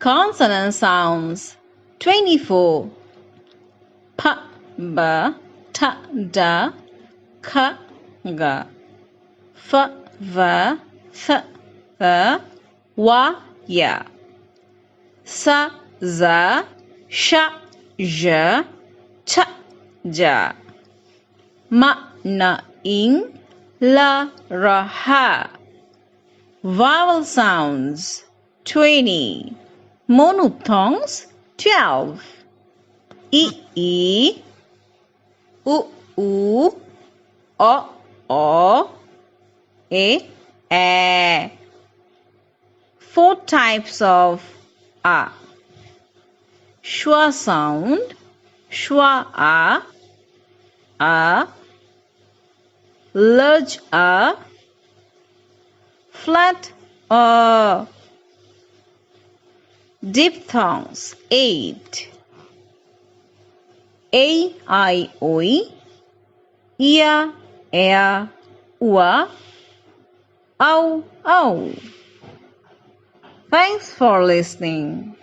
Consonant sounds 24. P, B, T, D, K, G, F, V, Th, Th, W, Y, S, Z, Sh, Ž, Č, J, M, N, In, L, R, H. Vowel sounds 20. Monophthongs 12. I, U, U, O, E. 4 types of A. Schwa sound, schwa A, large A, flat A. Diphthongs 8. A, I, O, ia, ea, ua, au, au. Thanks for listening.